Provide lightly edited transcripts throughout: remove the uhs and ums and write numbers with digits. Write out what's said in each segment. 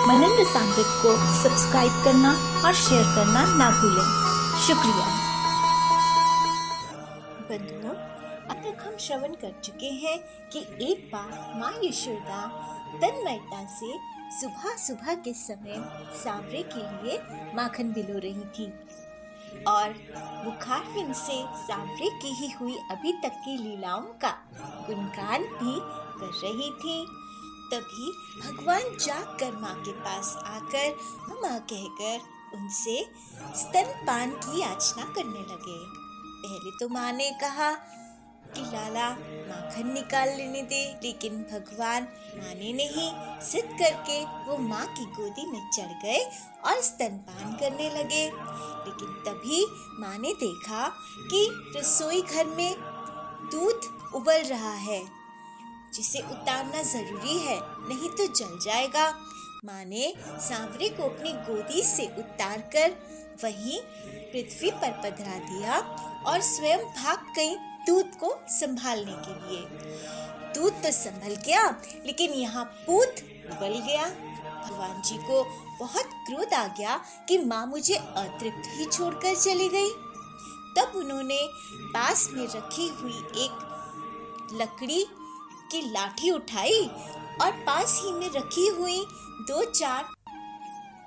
मनन रसामृत को सब्सक्राइब करना और शेयर करना ना भूलें। शुक्रिया। बंधुओं, अब तक हम श्रवण कर चुके हैं कि एक बार माँ यशोदा तन्मयता से सुबह सुबह के समय सांवरे के लिए माखन भिगो रही थी और मुखारविंद से सांवरे की ही हुई अभी तक की लीलाओं का गुणगान भी कर रही थी। तभी भगवान जागकर माँ के पास आकर माँ कहकर उनसे स्तनपान की याचना करने लगे। पहले तो माँ ने कहा कि लाला माखन निकाल लेने दे, लेकिन भगवान माने नहीं। जिद करके वो माँ की गोदी में चढ़ गए और स्तनपान करने लगे। लेकिन तभी माँ ने देखा कि रसोई घर में दूध उबल रहा है, जिसे उतारना जरूरी है, नहीं तो जल जाएगा। माँ ने सांवरे को अपनी गोदी से उतारकर वहीं पृथ्वी पर पधरा दिया और स्वयं भाग गई दूध को संभालने के लिए। दूध तो संभल गया, लेकिन यहाँ पूत उबल गया। भगवान जी को बहुत क्रोध आ गया कि माँ मुझे अतृप्त ही छोड़कर चली गई। तब उन्होंने पास में रखी हुई एक लकड़ी की लाठी उठाई और पास ही में रखी हुई 2-4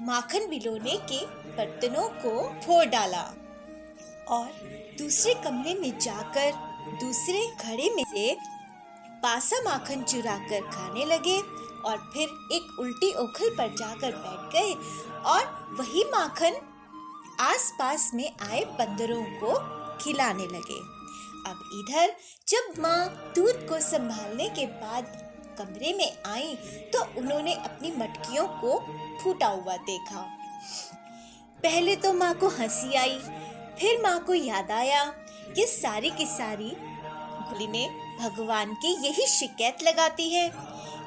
माखन भिगोने के बर्तनों को फोड़ डाला और दूसरे कमरे में जाकर दूसरे घड़े में से पासा माखन चुराकर खाने लगे और फिर एक उल्टी ओखल पर जाकर बैठ गए और वही माखन आसपास में आए बंदरों को खिलाने लगे। अब इधर जब माँ दूध को संभालने के बाद कमरे में आई तो उन्होंने अपनी मटकियों को फूटा हुआ देखा। पहले तो माँ को हंसी आई, फिर माँ को याद आया कि सारी की सारी गोली में भगवान की यही शिकायत लगाती है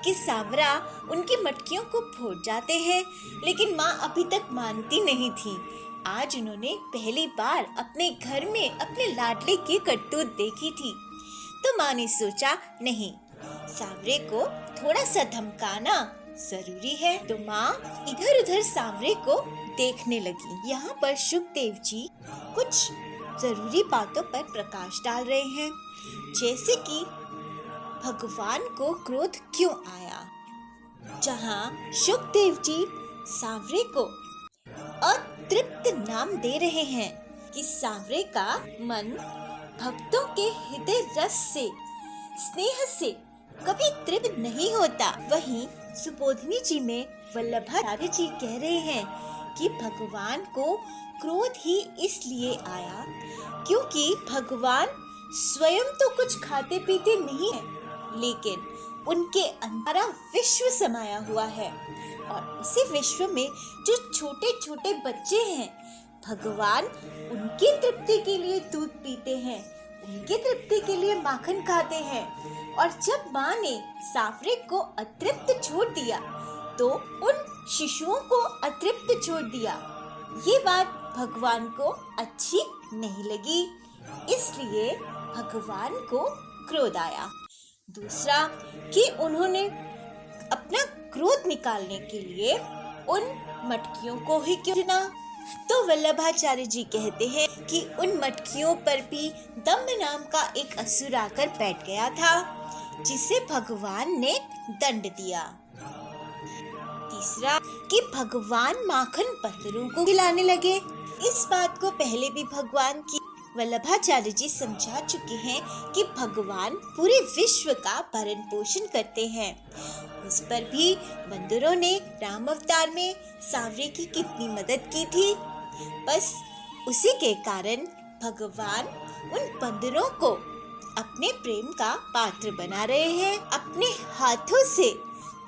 कि सांवरा उनकी मटकियों को फोड़ जाते हैं, लेकिन माँ अभी तक मानती नहीं थी। आज उन्होंने पहली बार अपने घर में अपने लाडले की करतूत देखी थी, तो माँ ने सोचा नहीं, सांवरे को थोड़ा सा धमकाना जरूरी है। तो माँ इधर उधर सांवरे को देखने लगी। यहाँ पर शुकदेव जी कुछ जरूरी बातों पर प्रकाश डाल रहे हैं, जैसे कि भगवान को क्रोध क्यों आया। जहाँ शुकदेव जी सांवरे को अतृप्त नाम दे रहे हैं कि सांवरे का मन भक्तों के हृदय रस से, स्नेह से कभी तृप्त नहीं होता, वहीं सुबोधिनी जी में वल्लभाचार्य जी कह रहे हैं कि भगवान को क्रोध ही इसलिए आया क्योंकि भगवान स्वयं तो कुछ खाते पीते नहीं है, लेकिन उनके अंदर विश्व समाया हुआ है और उसी विश्व में जो छोटे छोटे बच्चे हैं, भगवान उनकी तृप्ति के लिए दूध पीते हैं, उनकी तृप्ति के लिए माखन खाते हैं। और जब माँ ने सांवरे को अतृप्त छोड़ दिया तो उन शिशुओं को अतृप्त छोड़ दिया। ये बात भगवान को अच्छी नहीं लगी, इसलिए भगवान को क्रोध आया। दूसरा कि उन्होंने अपना क्रोध निकालने के लिए उन मटकियों को ही क्यों चुना। तो वल्लभाचार्य जी कहते हैं कि उन मटकियों पर भी दम्भ नाम का एक असुर आकर बैठ गया था, जिसे भगवान ने दंड दिया। तीसरा कि भगवान माखन बंदरों को खिलाने लगे। इस बात को पहले भी भगवान की वल्लभाचार्य जी समझा चुके हैं कि भगवान पूरे विश्व का भरण पोषण करते हैं। उस पर भी बंदरों ने राम अवतार में सांवरे की कितनी मदद की थी। बस उसी के कारण भगवान उन बंदरों को अपने प्रेम का पात्र बना रहे हैं। अपने हाथों से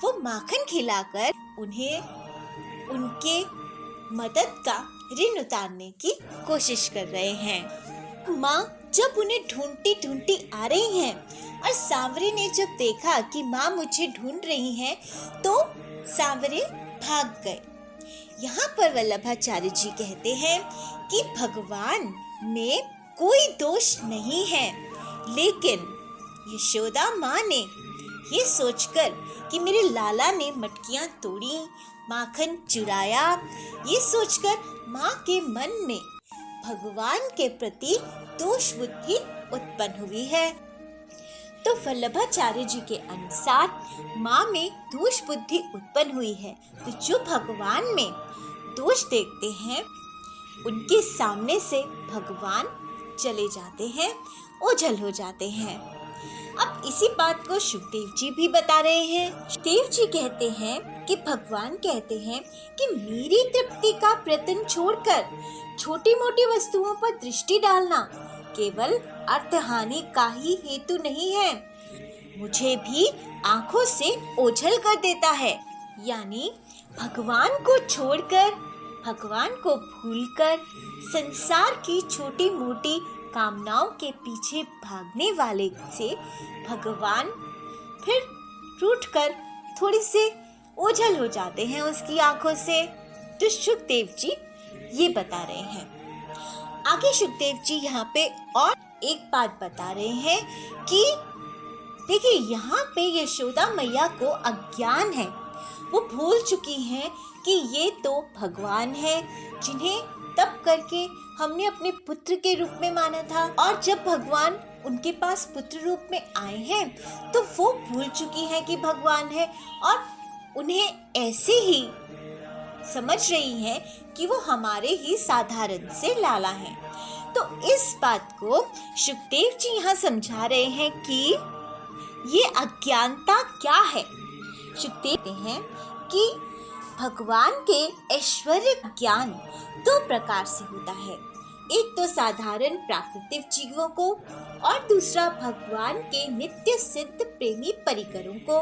वो माखन खिलाकर उन्हें उनके मदद का ऋण उतारने की कोशिश कर रहे हैं। माँ जब उन्हें ढूंढती ढूंढती आ रही हैं और सांवरे ने जब देखा कि माँ मुझे ढूंढ रही हैं, तो सांवरे भाग गए। यहाँ पर वल्लभाचार्य जी कहते हैं कि भगवान में कोई दोष नहीं है, लेकिन यशोदा माँ ने ये सोचकर कि मेरे लाला ने मटकियां तोड़ी, माखन चुराया, ये सोचकर माँ के मन में भगवान के प्रति दोष बुद्धि उत्पन्न हुई है। तो वल्लभाचार्य जी के अनुसार माँ में दोष बुद्धि उत्पन्न हुई है, तो जो भगवान में दोष देखते हैं उनके सामने से भगवान चले जाते हैं, ओझल हो जाते हैं। अब इसी बात को शुकदेव जी भी बता रहे हैं। शुकदेव जी कहते हैं कि भगवान कहते हैं कि मेरी तृप्ति का प्रयत्न छोड़कर छोटी मोटी वस्तुओं पर दृष्टि डालना केवल अर्थहानि का ही हेतु नहीं है, मुझे भी आंखों से ओझल कर देता है। यानी भगवान को छोड़कर, भगवान को भूलकर संसार की छोटी मोटी कामनाओं के पीछे भागने वाले से भगवान फिर टूटकर थोड़ी से ओझल हो जाते हैं उसकी आंखों से। तो शुकदेव जी ये बता रहे हैं। आगे शुकदेव जी यहाँ पे और एक बात बता रहे हैं कि देखिए यहाँ पे यशोदा मैया को अज्ञान है, वो भूल चुकी हैं कि ये तो भगवान है जिन्हें तप करके हमने अपने पुत्र के रूप में माना था, और जब भगवान उनके पास पुत्र रूप में आए हैं तो वो भूल चुकी हैं कि भगवान है और उन्हें ऐसे ही समझ रही हैं कि वो हमारे ही साधारण से लाला हैं। तो इस बात को शुकदेव जी यहाँ समझा रहे हैं कि ये अज्ञानता क्या है। शुकदेव कहते हैं कि भगवान के ऐश्वर्य ज्ञान दो प्रकार से होता है, एक तो साधारण प्राकृतिक जीवों को और दूसरा भगवान के नित्य सिद्ध प्रेमी परिकरों को।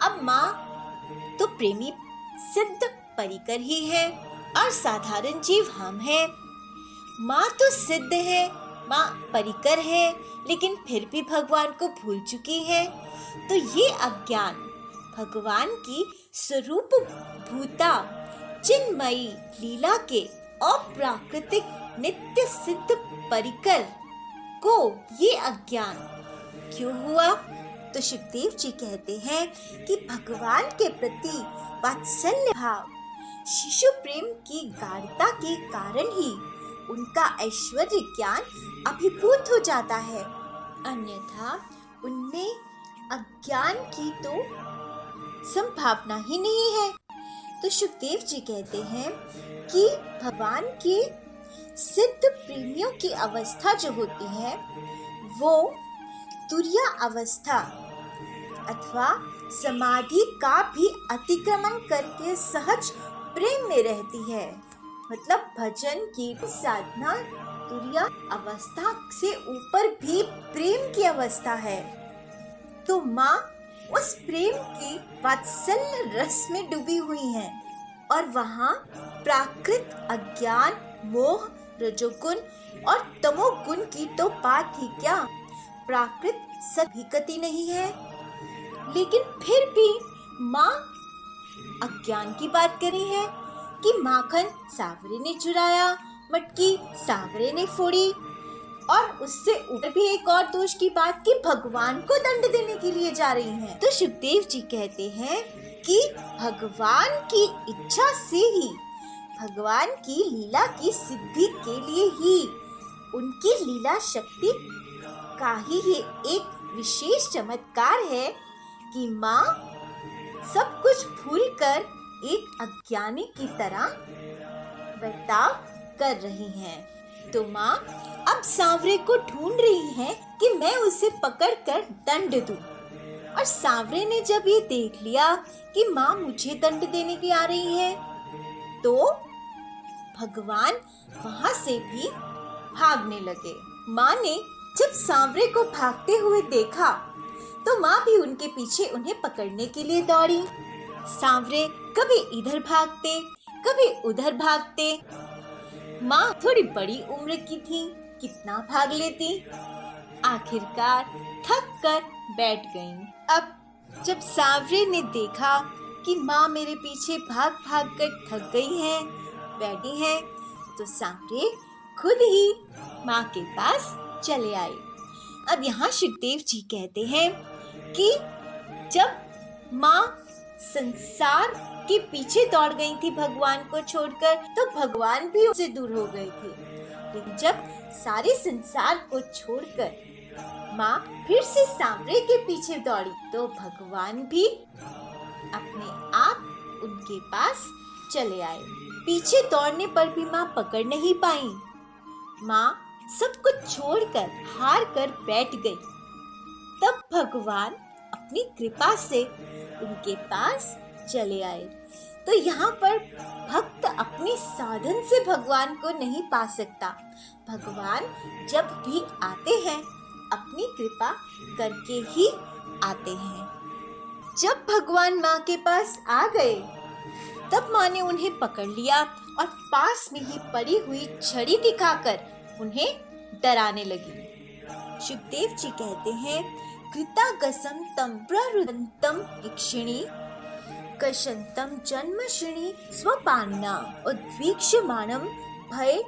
अब माँ तो प्रेमी सिद्ध परिकर ही है और साधारण जीव हम हैं। माँ तो सिद्ध है, माँ परिकर है, लेकिन फिर भी भगवान को भूल चुकी है। तो ये अज्ञान भगवान की स्वरूप भूता चिन्मयी लीला के अप्राकृतिक नित्य सिद्ध परिकर को ये अज्ञान क्यों हुआ? तो शुकदेव जी कहते हैं कि भगवान के प्रति वात्सल्य भाव, शिशु प्रेम की गाढ़ता के कारण ही उनका ऐश्वर्य ज्ञान अभिभूत हो जाता है, अन्यथा उनमें अज्ञान की तो संभावना ही नहीं है। तो शुकदेव जी कहते हैं कि भगवान के सिद्ध प्रेमियों की अवस्था जो होती है वो तुर्या अवस्था अथवा समाधि का भी अतिक्रमण करके सहज प्रेम में रहती है। मतलब भजन की साधना तुर्या अवस्था से ऊपर भी प्रेम की अवस्था है। तो माँ उस प्रेम की वात्सल्य रस में डूबी हुई हैं और वहाँ प्राकृत अज्ञान, मोह, रजोगुण और तमोगुण की तो बात ही क्या, प्राकृत सभी गति नहीं है। लेकिन फिर भी माँ अज्ञान की बात करी है कि माखन सांवरे ने चुराया, मटकी सांवरे ने फोड़ी, और उससे ऊपर भी एक और दोष की बात कि भगवान को दंड देने के लिए जा रही हैं। तो शुकदेव जी कहते हैं कि भगवान की इच्छा से ही, भगवान की लीला की सिद्धि के लिए ही, उनकी लीला शक्ति का ही एक विशेष चमत्कार है कि माँ सब कुछ भूलकर एक अज्ञानी की तरह बर्ताव कर रही हैं। तो माँ अब सांवरे को ढूंढ रही है कि मैं उसे पकड़कर दंड दूं। और सांवरे ने जब ये देख लिया कि माँ मुझे दंड देने की आ रही है, तो भगवान वहां से भी भागने लगे। माँ ने जब सांवरे को भागते हुए देखा तो माँ भी उनके पीछे उन्हें पकड़ने के लिए दौड़ी। सांवरे कभी इधर भागते, कभी उधर भागते। माँ थोड़ी बड़ी उम्र की थी, कितना भाग लेती। आखिरकार थक कर बैठ गईं। अब जब सांवरे ने देखा कि माँ मेरे पीछे भाग भाग कर थक गई हैं, बैठी हैं, तो सांवरे खुद ही माँ के पास चले आए। अब यहाँ शुकदेव जी कहते हैं कि जब माँ संसार के पीछे दौड़ गई थी भगवान को छोड़कर, तो भगवान भी उससे दूर हो गए थे। लेकिन जब सारे संसार को छोड़कर माँ फिर से सांवरे के पीछे दौड़ी, तो भगवान भी अपने आप उनके पास चले आए। पीछे दौड़ने पर भी माँ पकड़ नहीं पाई। माँ सब कुछ छोड़कर हार कर बैठ गई। तब भगवान अपनी कृपा से उनके पास चले आए। तो यहाँ पर भक्त अपने साधन से भगवान को नहीं पा सकता। भगवान जब भी आते हैं अपनी कृपा करके ही आते हैं। जब भगवान माँ के पास आ गए, तब माँ ने उन्हें पकड़ लिया और पास में ही पड़ी हुई छड़ी दिखाकर उन्हें डराने लगी। सुखदेव जी कहते हैं, कृतागसम तम प्ररुदंतम इक्षिणी कशंतम जन्मशिणी स्वपान्ना उद्वीक्ष्यमाणं भय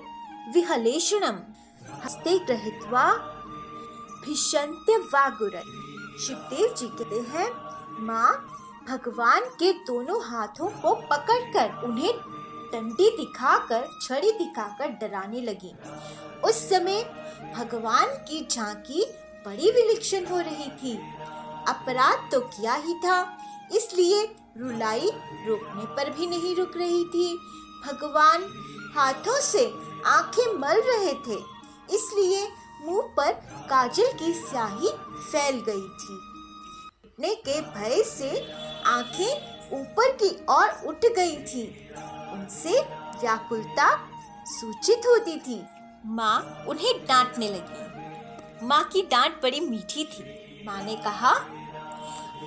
विहलेषणं हस्ते गृहीत्वा भिषन्त्य वागुरन्। सुखदेव जी कहते हैं, माँ भगवान के दोनों हाथों को पकड़कर उन्हें डंडी दिखाकर, छड़ी दिखाकर डराने लगी। उस समय भगवान की झांकी बड़ी विलक्षण हो रही थी। अपराध तो किया ही था, इसलिए रुलाई रोकने पर भी नहीं रुक रही थी। भगवान हाथों से आंखें मल रहे थे, इसलिए मुंह पर काजल की स्याही फैल गई थी। टूटने के भय से आंखें ऊपर की ओर उठ गई थी। उनसे व्याकुलता सूचित होती थी। माँ उन्हें डांटने लगी। माँ की डांट बड़ी मीठी थी। माँ ने कहा,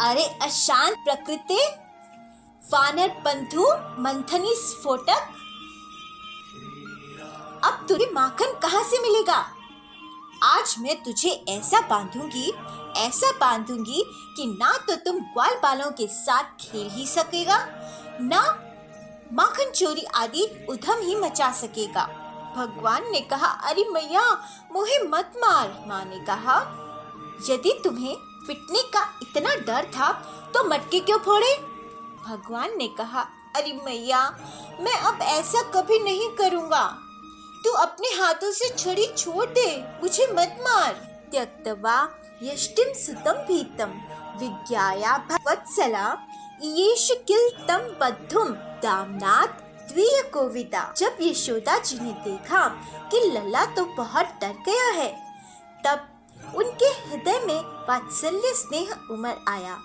अरे अशांत प्रकृति, वानर बंधु मंथनी स्फोटक, अब तुझे माखन कहाँ से मिलेगा? आज मैं तुझे ऐसा बांधूंगी कि ना तो तुम ग्वाल बालों के साथ खेल ही सकेगा, ना माखन चोरी आदि उधम ही मचा सकेगा। भगवान ने कहा, अरे मैया मुझे मत मार। माँ ने कहा, यदि तुम्हें पिटने का इतना डर था तो मटके क्यों फोड़े? भगवान ने कहा, अरे मैया मैं अब ऐसा कभी नहीं करूँगा। तू अपने हाथों से छड़ी छोड़ दे, मुझे मत मार। त्यक्त्वा यष्टिं सुतं भीतं विज्ञाया भगवत्सला येष किल तम बद्धुम दामनात् द्विय कोविदा। जब यशोदा जी ने देखा कि लल्ला तो बहुत डर गया है, तब उनके हृदय में वात्सल्य स्नेह उमड़ आया।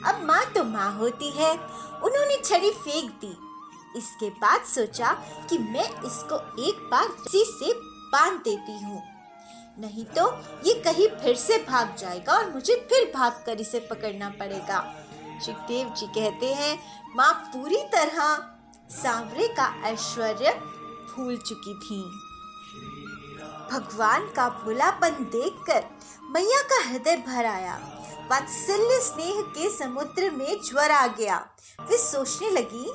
अब माँ तो माँ होती है, उन्होंने छड़ी फेंक दी। इसके बाद सोचा कि मैं इसको एक बार रस्सी से बांध देती हूँ, नहीं तो ये कहीं फिर से भाग जाएगा और मुझे फिर भागकर इसे पकड़ना पड़ेगा। सुखदेव जी कहते हैं, माँ पूरी तरह सांवरे का ऐश्वर्य भूल चुकी थी। भगवान का भोलापन देखकर मैया का हृदय भर आया। वात्सल्य स्नेह के समुद्र में ज्वर आ गया। वे सोचने लगी,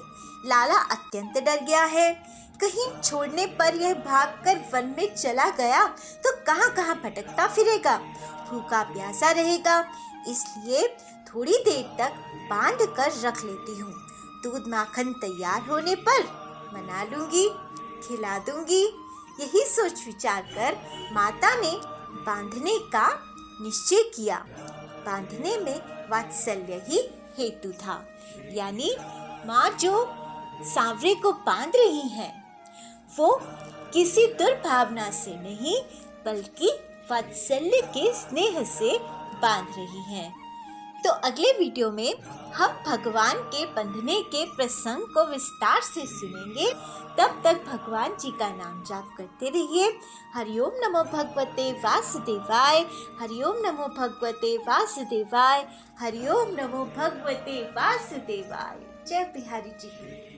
लाला अत्यंत डर गया है, कहीं छोड़ने पर यह भागकर वन में चला गया तो कहाँ कहाँ भटकता फिरेगा, भूखा प्यासा रहेगा, इसलिए थोड़ी देर तक बांध कर रख लेती हूँ। दूध माखन तैयार होने पर मना लूंगी, खिला दूंगी। यही सोच विचार कर माता ने बांधने का निश्चय किया। बांधने में वात्सल्य ही हेतु था, यानी माँ जो सांवरे को बांध रही हैं, वो किसी दुर्भावना से नहीं बल्कि वात्सल्य के स्नेह से बांध रही हैं। तो अगले वीडियो में हम भगवान के बंधने के प्रसंग को विस्तार से सुनेंगे। तब तक भगवान जी का नाम जाप करते रहिए। हरिओम नमो भगवते वासुदेवाय, हरिओम नमो भगवते वासुदेवाय, हरिओम नमो भगवते वासुदेवाय। जय बिहारी जी की।